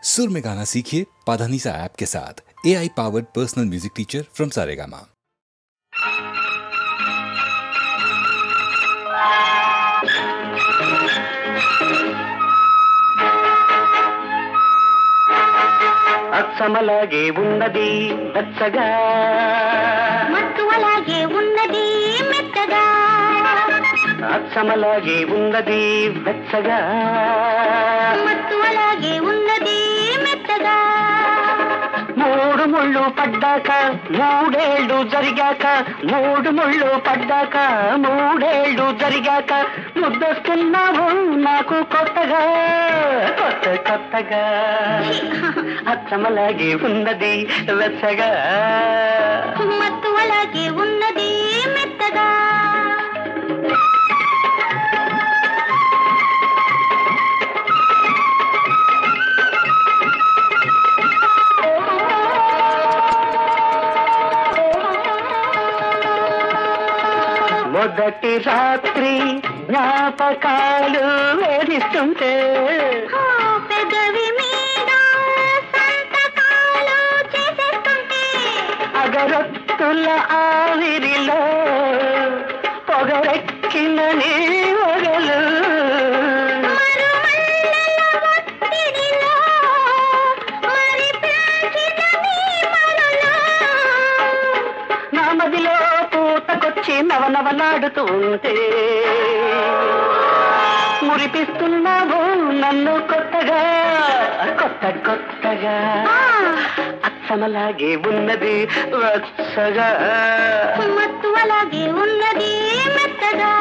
सुर में गाना सीखिए पाधानीसा ऐप के साथ। AI powered personal music teacher from Saregama. అచ్చమలాగే ఉన్నది వెచ్చగా, మత్తువలాగే ఉన్నది మెత్తగా. అచ్చమలాగే ఉన్నది వెచ్చగా, మత్తువలాగే ఉన్నది మెత్తగా. మూడు ముళ్ళు పడ్డాక మూడేళ్లు జరిగాక, మూడు ముళ్ళు పడ్డాక మూడేళ్లు జరిగాక, ముద్దొస్తున్నావు నాకు కొత్తగా కొత్త కొత్తగా. అచ్చమలాగే ఉన్నది వెచ్చగా, మత్తువలాగే ఉన్నది మెత్తగా. మొదటి రాత్రి జ్ఞాపకాలు వేధిస్తుంటే, పెదవి మీద సంతకాలు చేసేస్తుంటే, అగరొత్తుల ఆవిరిలో పొగరెక్కిన నీ ఒగలు, ఒత్తిడిలో మరి పెంచిన నీ మరులు. నా మదిలో పూతకొచ్చి నవనవలాడుతూ ఉంటే, మురిపిస్తున్నావు నన్ను కొత్తగా కొత్త కొత్తగా. అచ్చమలాగే ఉన్నది వెచ్చగా, మత్తువలాగే ఉన్నది మెత్తగా.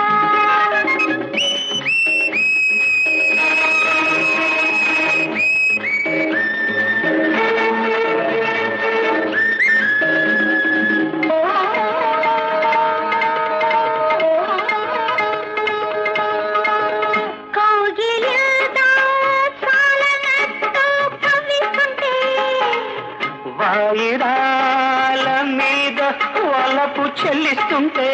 వాయిదాల మీద వలపు చెల్లిస్తుంటే,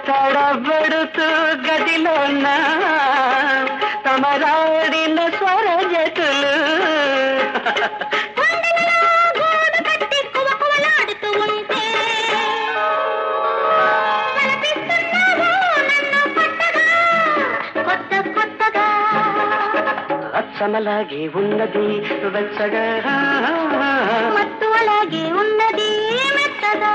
తడబడుతూ గదిలోన తమరాడిన స్వరజతులు, అచ్చమలాగే ఉన్నది వెచ్చగా, మత్తువలాగే ఉన్నది మెత్తగా.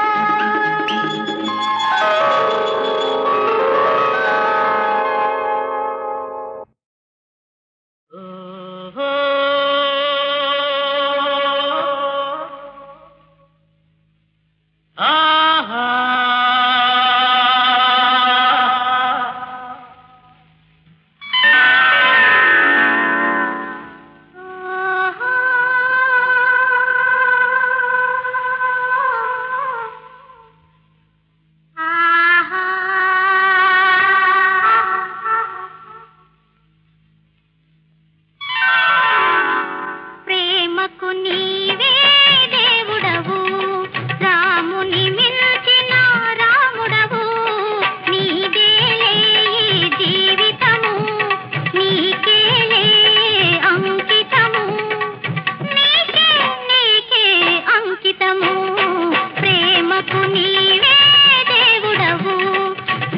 ప్రేమకు నీవే దేవుడవు, రాముని మిల్చిన రాముడవు. నీదేలే జీవితము, నీకేలే అంకితము, నీకే నీకే అంకితము. ప్రేమకు నీవే దేవుడవు,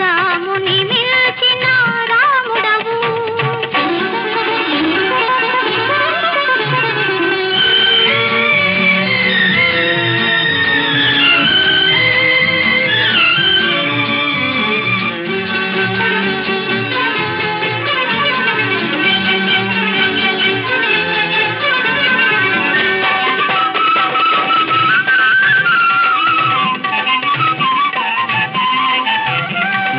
రాముని మిల్చిన రాముడవు.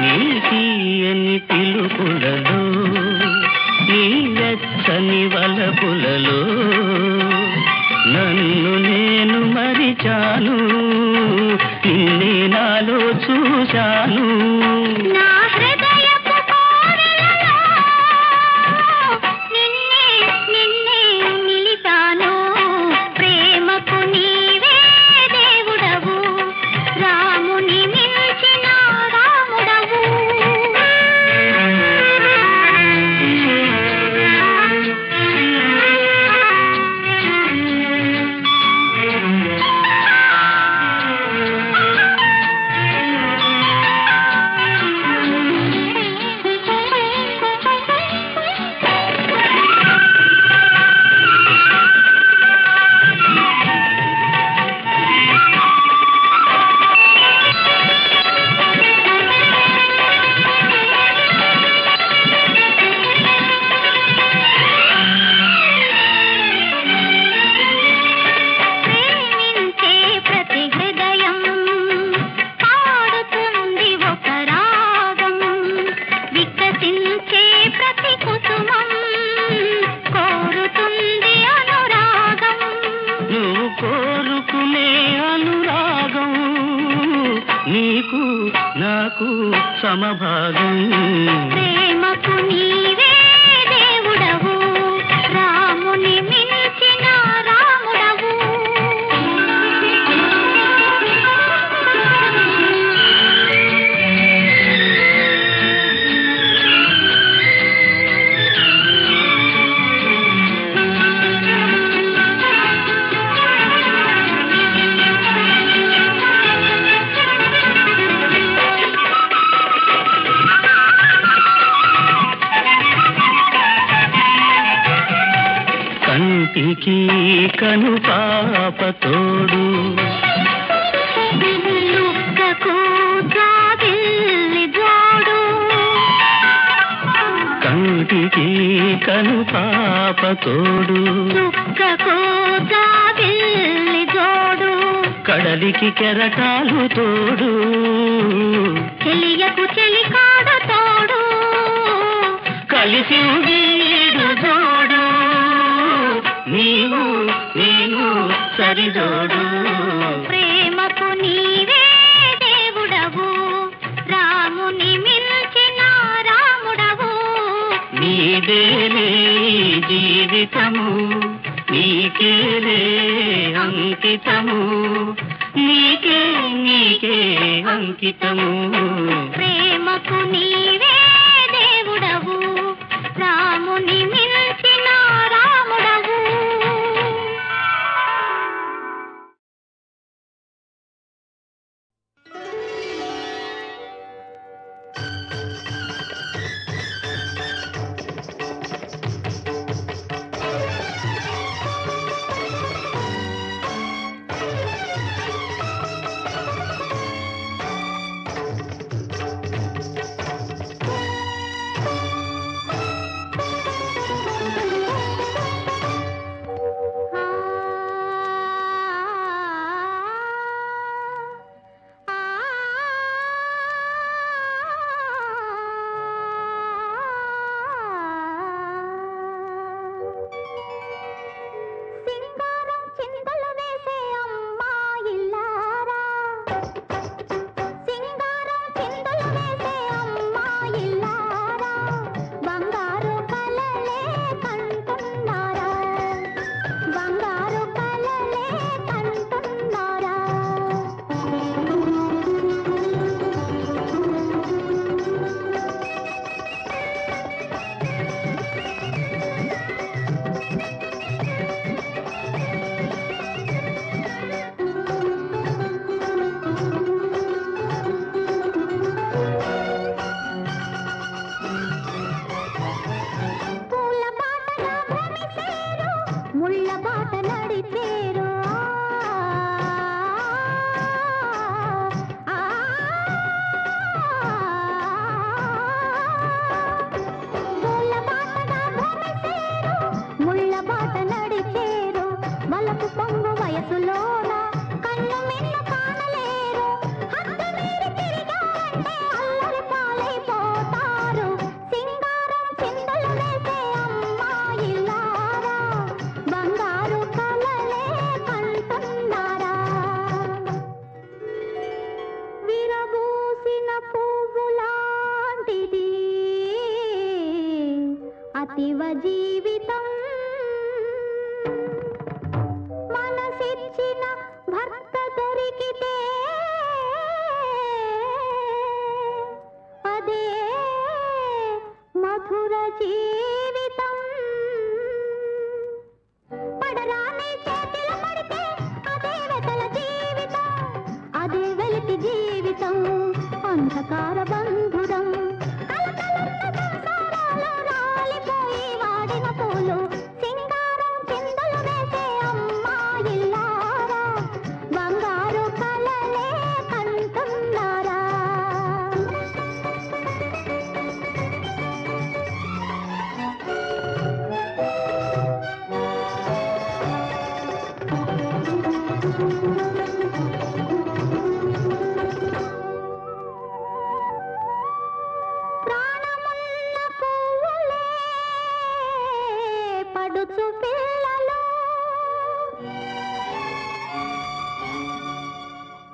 నీతియని పిలుపులలో, నీ వెచ్చని వలపులలో నన్ను నేను మరిచాను, నిన్నే నాలో చూశాను. నా హృదయపు కోవెలలో నిన్నే నిన్నే నిలిపాను. ప్రేమకు నీవే దేవుడవు, రాముని మిల్చిన రాముడవు. నాకు సమభాగం. ప్రేమకు నీవే దేవుడవు, రాముని మించిన రాముడవు. కంటికి కను పాప తోడు, దుఃఖకు జాబిల్లి జోడు. కంటికి కను పాప తోడు, దుఃఖకు జాబిల్లి జోడు. కడలికి కెరటాలు తోడు, చెలియకు చెలికాడు తోడు. కలిసి వీడు జోడు, నీవు నేను సరిజోడు. ప్రేమకు నీవే దేవుడవు, రాముని మించిన రాముడవు. నీదేలే జీవితము, నీకేలే అంకితము, నీకే నీకే అంకితము. ప్రేమకు నీవే దేవుడవు, రాముని మించిన రాముడవు. అతివ జీవితం మనసిచ్చిన భర్త దొరికితే అదే మధుర జీవితం. పడరాని చేతిలో పడితే అదే వెతల జీవితం, అదే వెలితి జీవితం, అంధకార బంధురం.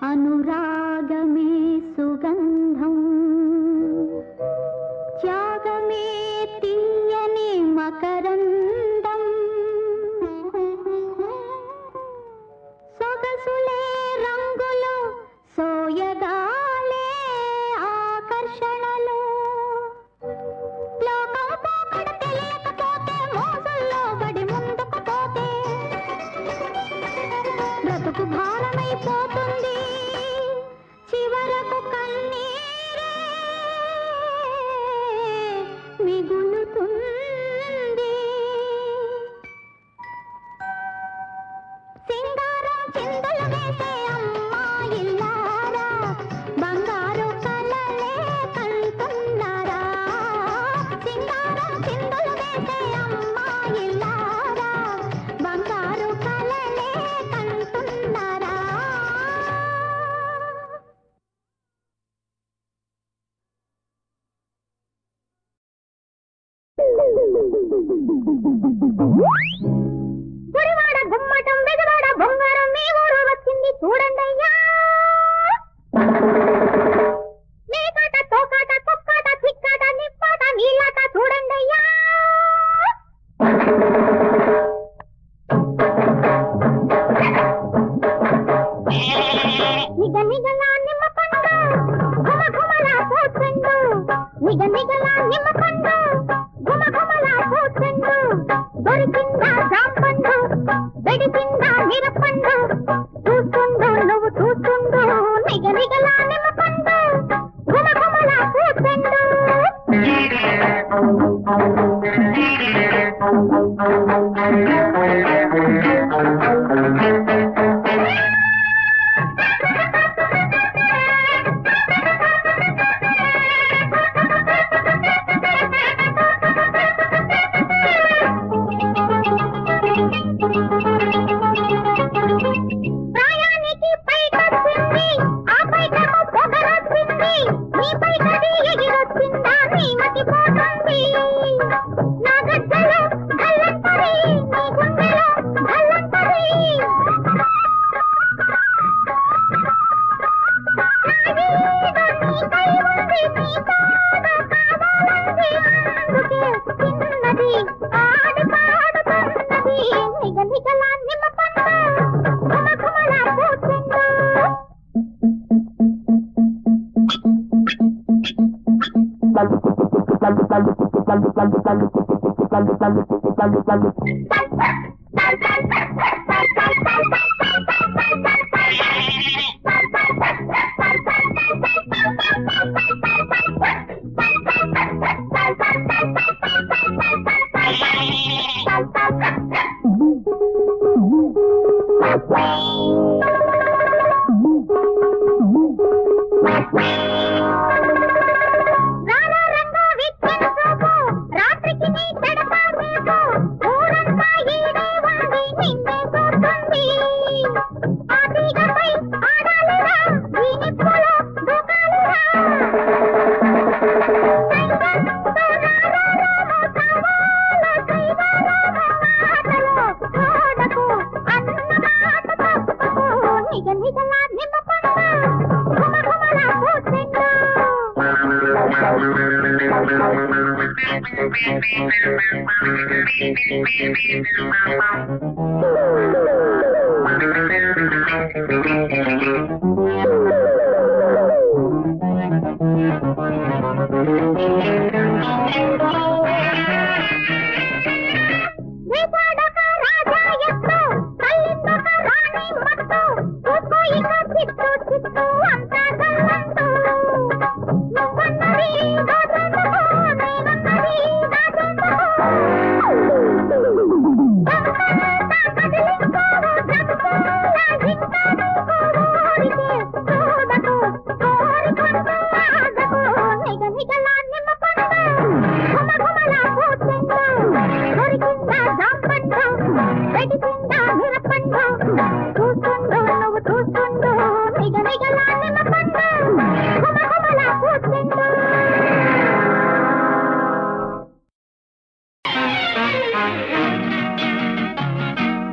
అనురాగమే సుగంధం గుడివాడ గుమ్మటం బెజవాడ బొంగారం మీ ఊరు వచ్చింది చూడండయ్యా. మేకాట తోకాట తొక్కాట చిక్కాట నిప్పాట నీలాట చూడండయ్యా. నిగ నిగలా నిమ్మ పండు ఘుమ ఘుమలా పోతుండు. నిగ నిగలా నిమ్మ పండు ఘుమ ఘుమలా పోతుండు. దొరికిందా జాంపండు వెడికిందా మిరపండు. చూస్తుండు నువ్వు చూస్తుండు. నిగ నిగలా నిమ్మ పండు ఘుమ ఘుమలా పోతుండు. ప్రాయానికి పైకొచ్చింది ఆ పైకము పొగరొచ్చింది. నీ పైకది ఎగిరొచ్చిందా నీ మతి పోతుంది. నా గజ్జలో గల్లంతరి నీ గుండెలో గల్లంతరి.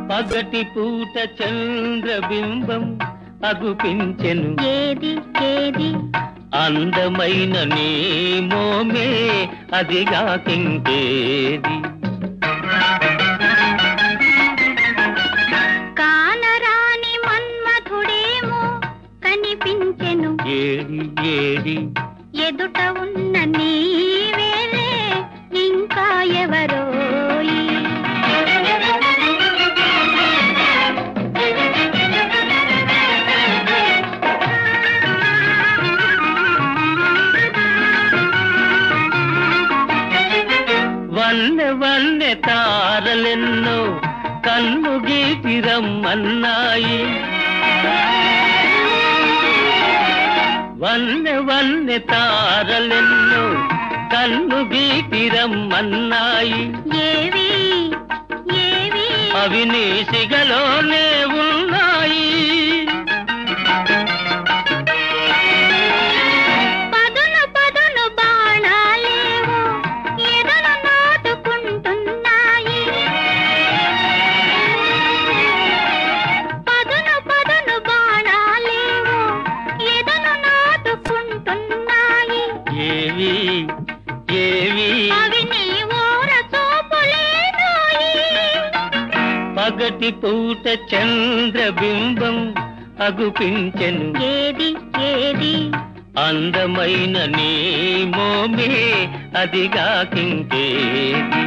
పగటి పూట చంద్రబింబం అగుపించెను ఏది ఏది అందమైన నీ మోమే అదిగాకింకేది. కానరాని మన్మథుడేమో కనిపించెను ఏడి ఏడి ఎదుట ఉన్న నీవేలే ఇంకా ఎవరోయి. వన్నె వన్నె తారలెన్నో కన్ను గీటి రమ్మన్నాయి. వన్నె వన్నె తారలెన్నో కన్ను గీటి రమ్మన్నాయి. ఏవి ఏవి అవి నీ సిగలోనే ఉన్నాయి. పదును పదును బాణాలేవో ఎదను నాటుకుంటున్నాయి. ఏవి ఏవి అవి నీ ఊర చూపులేనోయి. పగటి పూట చంద్రబింబం అగుపించెను. ఏది ఏది అందమైన నీ మోమే అదిగాకింకేది.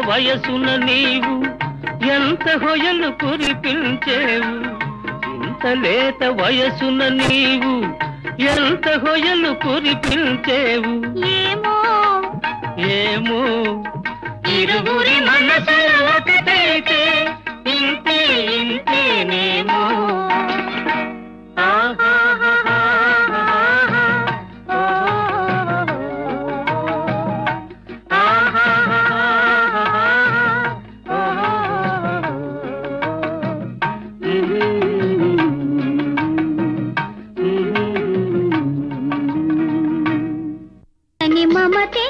వయసున నీవు ఎంత హొయలు కురిపించేవు. ఇంత లేత వయసున నీవు ఎంత హొయలు కురిపించేవు. ఏమో ఏమో ఇరువురి మనసులు ఒకటైతే ఇంతే ఇంతేనేమో. మమతే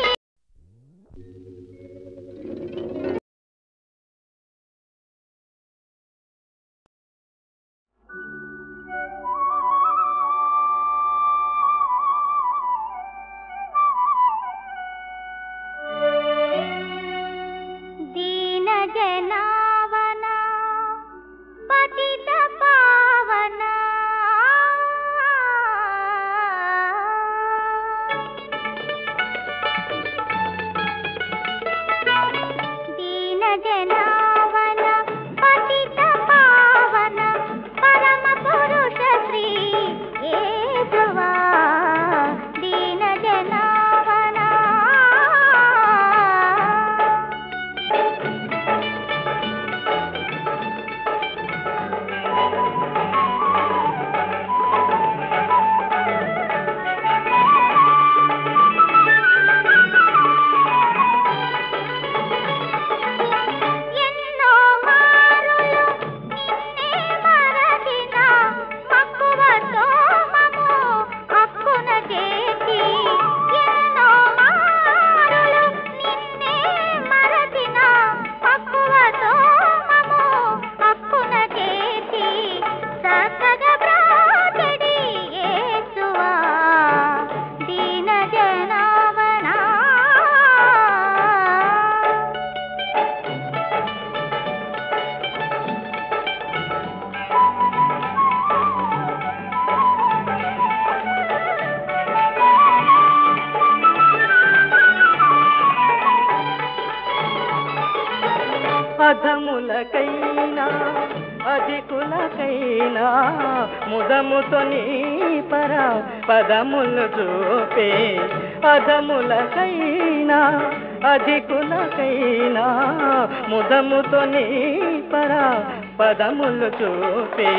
దీన జనావన పతిత పావన దీన జనావన పతిత పావన పరమ పురుష శ్రీ యేసువా. దీన జనావన ఎన్నో మారులు నిన్నే మరచిన మక్కువతో మము అక్కున చేసి. ఎన్నో మారులు నిన్నే మరచిన మక్కువతో మము అక్కున చేసి. సకల బ్రాతడి యేసువా. దీన జనావన అధములకైనా అధికులకైనా ముదముతో నీ పర పదములు చూపే. అధములకైనా అధికులకైనా ముదముతో నీ పర పదములు చూపే.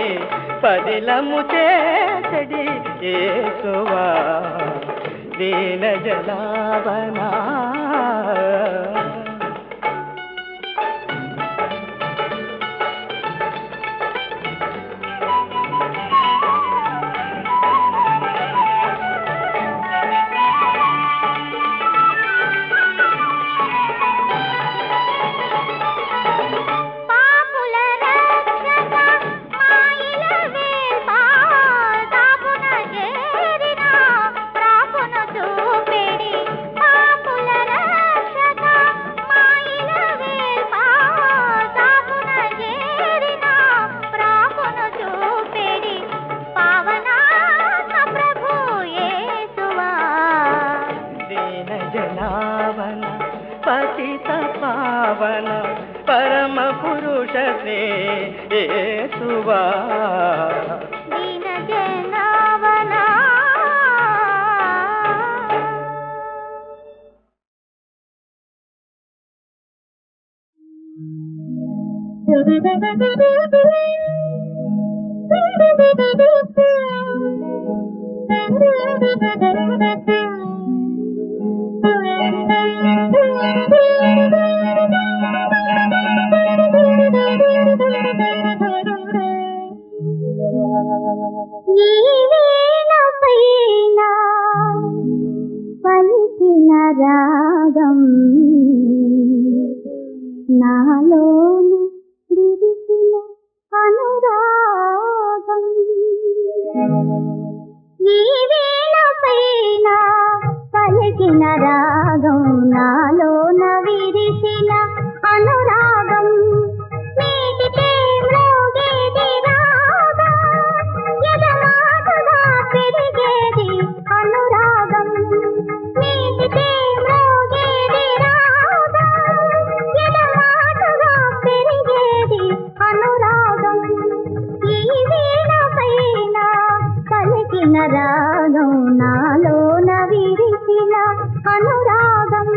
పదిలము చేసడి యేసువా. దీన జనావనా పాపుల రక్షక మాయిల వేల్పా. తాపున చేరిన ప్రాపున చూపెడి. పాపుల రక్షక మాయిల వేల్పా. తాపున చేరిన ప్రాపున చూపెడి. పావనాత్మ ప్రభు యేసువా. దీన జనావన పతిత పావన పరమ పురుష శ్రీ యేసువా. దీన జనావన పలికిన రాగం నాలోను విరిసిన అనురాగం ఈ వీణ పైన పలికిన రాగం నాలోన విరిసిన అనురాగం మీటితే మ్రోగేది రాగం ఎదమాటుగా పెరిగేది అనురాగం మీటితే మ్రోగేది రాగం ఎదమాటుగా పెరిగేది అనురాగం ఈ వీణ పైన పలికిన రాగం నాలోన విరిసిన అనురాగం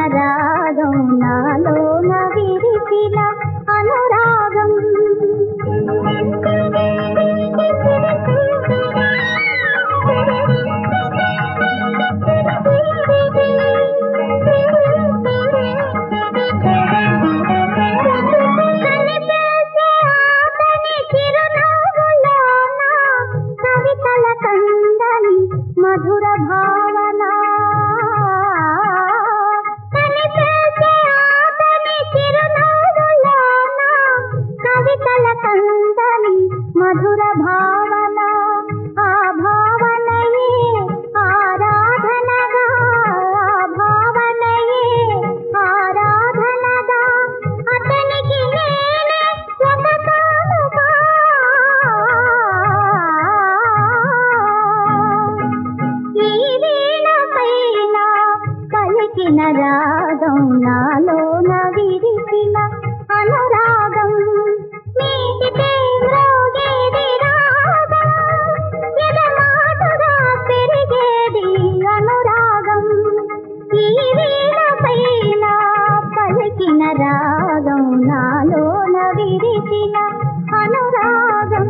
రాగం నాలోన విరిసిన అనురాగం కవితల కందని మధుర భావన కవితల కందని మధుర భావన ఆ భావనయే ఆరాధనగా ఆ భావనయే ఆరాధనగా అతనికి నేనే ఒక కానుగా ఈ వీణ పైన పలికిన రాగం నాలోన విరిసిన అనురాగం మీటితే మ్రోగేది రాగం ఎదమాటుగా పెరిగేది అనురాగం ఈ వీణ పైన పలికిన రాగం నాలోన విరిసిన అనురాగం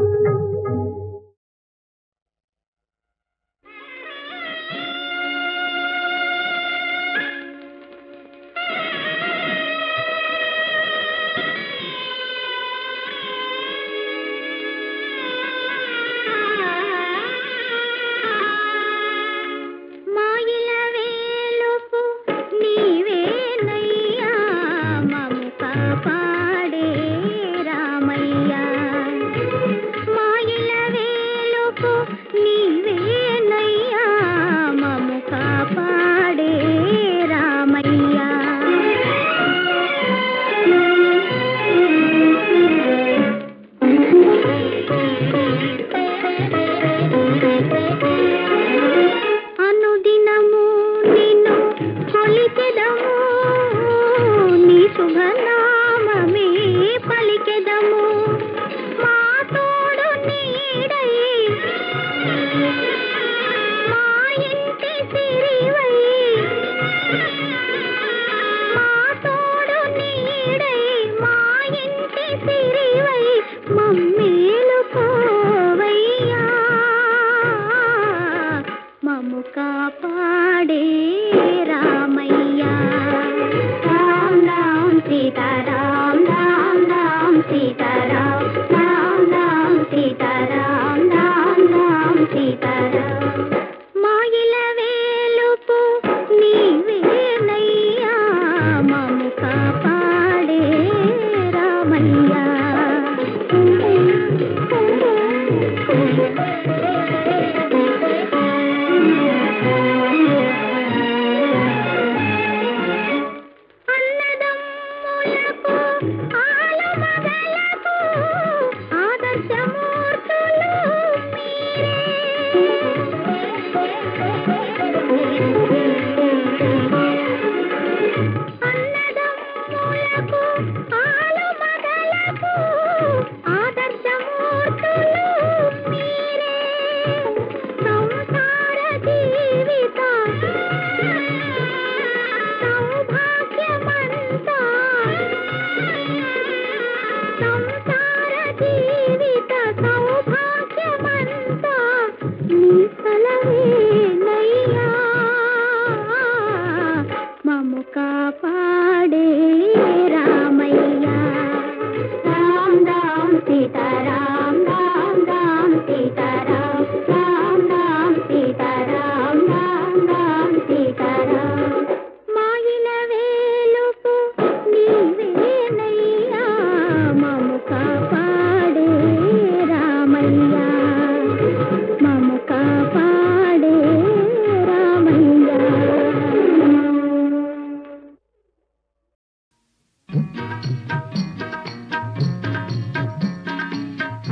కాపాడే రామయ్య సీతారాం రామ్ రామ్ సీతారాం రామ్ రామ్ సీతారాం రామ్ రామ్ సీతారాం మాయిల వేలుపు నీవేనయ్యా మము కాపాడే రామయ్యా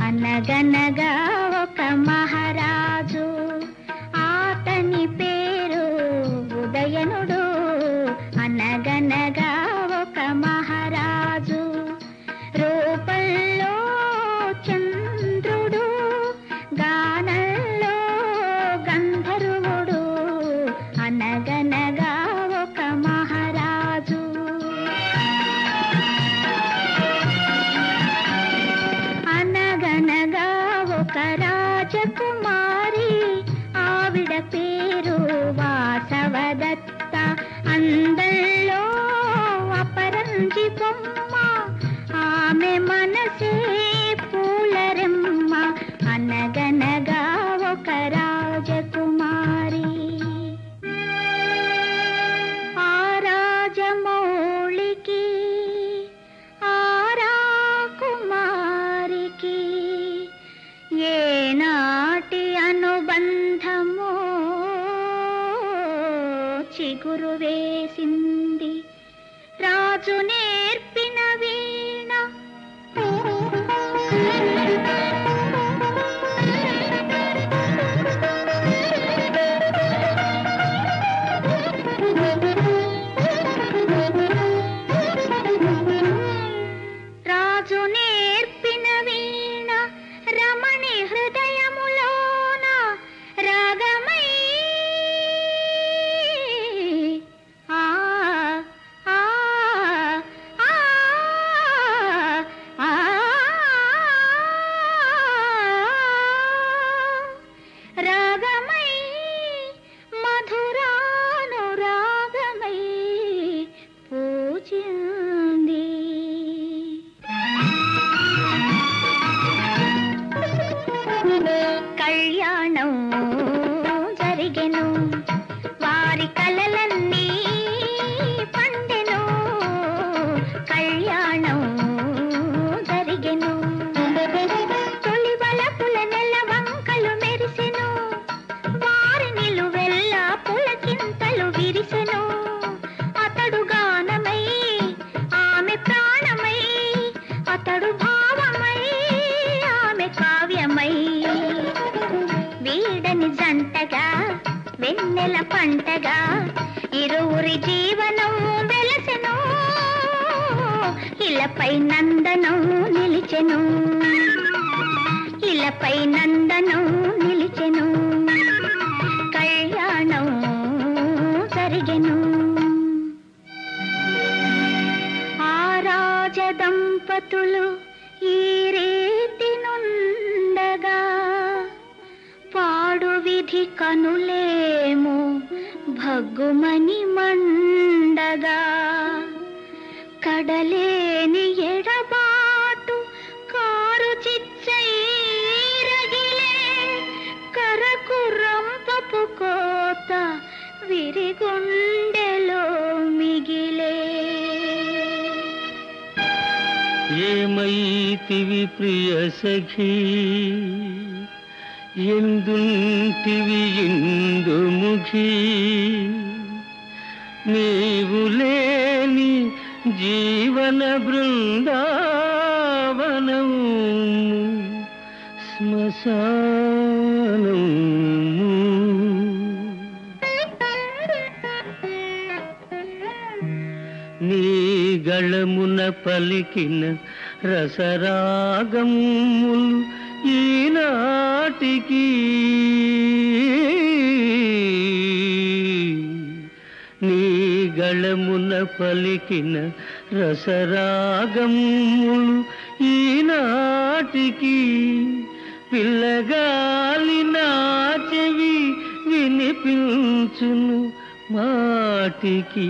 అనగనగా ఒక మహారాజు అతని పేరు ఉదయనుడు అనగనగా ఒక మహారాజు రూపంలో చంద్రుడు గానంలో గంధర్వుడు అనగనగా ఒక మహారాజు అనగనగా ఒక రాజకుమారి ఆవిడ పేరు వాసవదత్త అందంలో అపరంజి బొమ్మ ఆమె మనసే పూలరెమ్మ అనగనగా ఒక రాజకుమారి ఆ రాజమౌళికి ఆ రాకుమారికి ఏనాటి అనుబంధమో చిగురు వేసింది రాజు నేర్పిన వీణ రాజు నేర్పిన వీణ రమణి హృదయములోన రాగమై ఆ ఆ ఆ ఆ రాగమై మధురానురాగమై పూజింది కళ్యాణం జరిగెను వారి కలలన్నీ పండెను కళ్యాణం జరిగెను తొలి వలపుల నెల వంకలు మెరిసెను వారి నిలువెల్ల పులకింతలు విరిసెను అతడు గానమై ఆమె ప్రాణమై అతడు భావమై ఆమె కావ్యమై వీడని జంటగా వెన్నెల పంటగా ఇరువురి జీవనం వెలసెను ఇలపై నందనం నిలిచెను ఇలపై నందనం నిలిచెను కళ్యాణం జరిగెను ఆ రాజదంపతులు ఈ రీతి నుండగా పాడు విధి కనులేమో భగ్గుమని మండగా కడలేని ఎడబాటు కారు చిచ్చై రగిలే కరకు రంపపు కోత విరిగుండెలో మిగిలే ఏమైతివి ప్రియ సఖీ ఎందుంటివి ఇందుముఖీ నీవు లేని జీవన బృందావనం శ్మశానం నీ గళమున పలికిన రసరాగములు ఈనాటికి నీ గళమున పలికిన రసరాగములు ఈనాటికి పిల్లగాలి నా చెవి వినిపించును మాటికి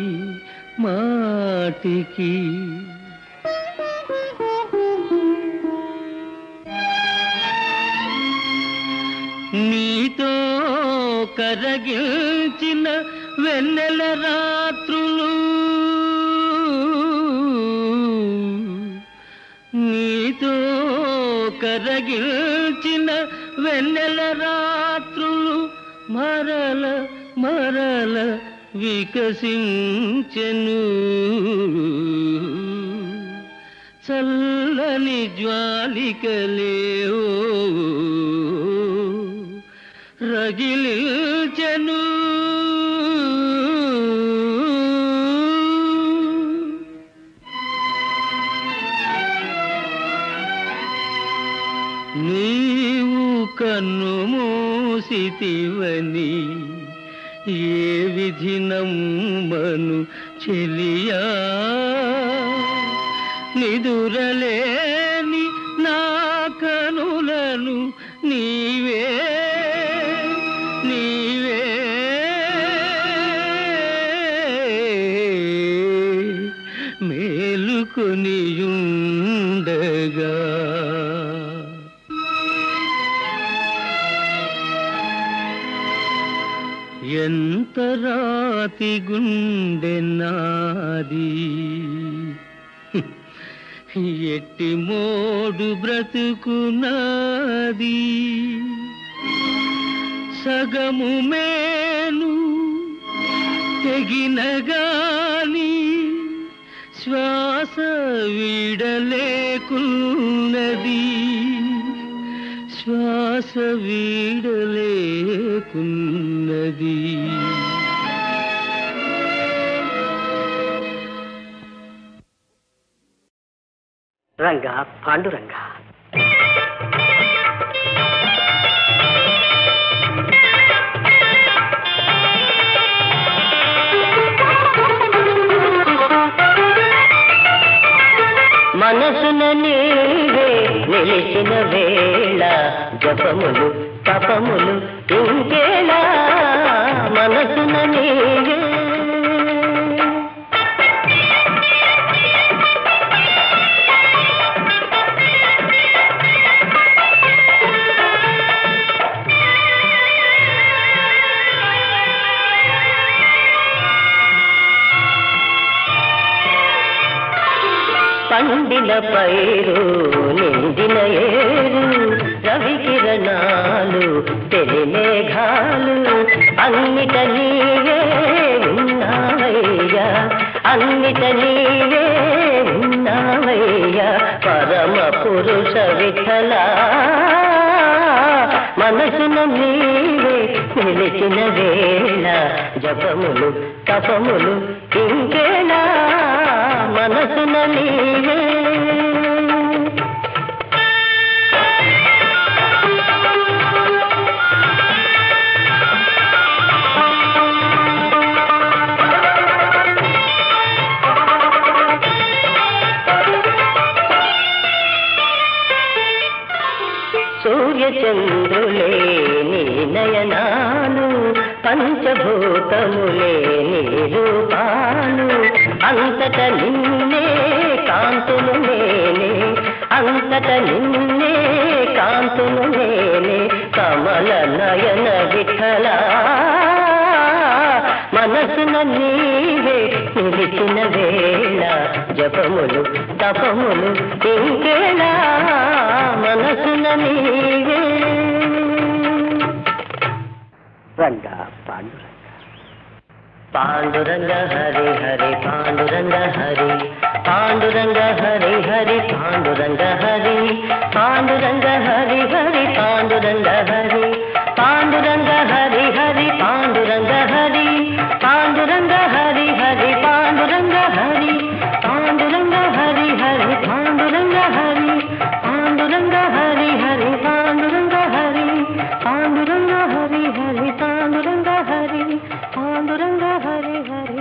మాటికి నీతో కరగిల్చిన వెన్నెల రాత్రులు నీతో కరగిల్చిన వెన్నెల రాత్రులు మరల మరల వికసించెను చల్లని జ్వాలికలేవో రగిలిచెను నీవు కన్ను మూసితివని ఏ విధి నమ్మను చెలియా నిదురలేని నా కనులను నీవే నీవే మేలుకొనియుండగా ఎంత రాతి గుండె నాది ఎట్టి మోడు బ్రతుకునాది సగము మేను తెగినగాని శ్వాస వీడలేకున్నది శ్వాస వీడలేకున్నది రంగా పాండురంగా మనసున నీవే నిలిచిన వేళ జపములు తపములు ఇంకేలా మనసున నీవే పండిన పైరు నిండిన ఏరు రవి కిరణాలు తెలిమేఘాలు అన్నిట నీవే ఉన్నావయ్యా అన్నిట నీవే ఉన్నావయ్యా పరమ పురుష విఠల మనసున నీవే నిలిచిన వేళ జపములు తపములు ఇంకేలా మనసున నీవే సూర్యచంద్రులే నీ నయనాలు పంచభూతములే నీ రూపాలు అంతట నిన్నే అంతట నిన్నే కాంతును నేనే కమల నయన విఠల మనసున నీవే నిలిచిన వేళ జపములు తపములు ఇంకేలా మనసున నీవే రంగా పాండురంగ పాండురంగ హరి హరి పాండురంగ హరి పాండురంగ హరి హరి పాండురంగ హరి పాండురంగ హరి హరి పాండురంగ హరి పాండురంగ హరి హరి పాండురంగ హరి పాండురంగ హరి హరి పాండురంగ హరి పాండురంగ హరి హరి పాండురంగ హరి పాండురంగ హరి హరి పాండురంగ హరి పాండురంగ హరి హరి పాండురంగ హరి పాండురంగ హరి హరి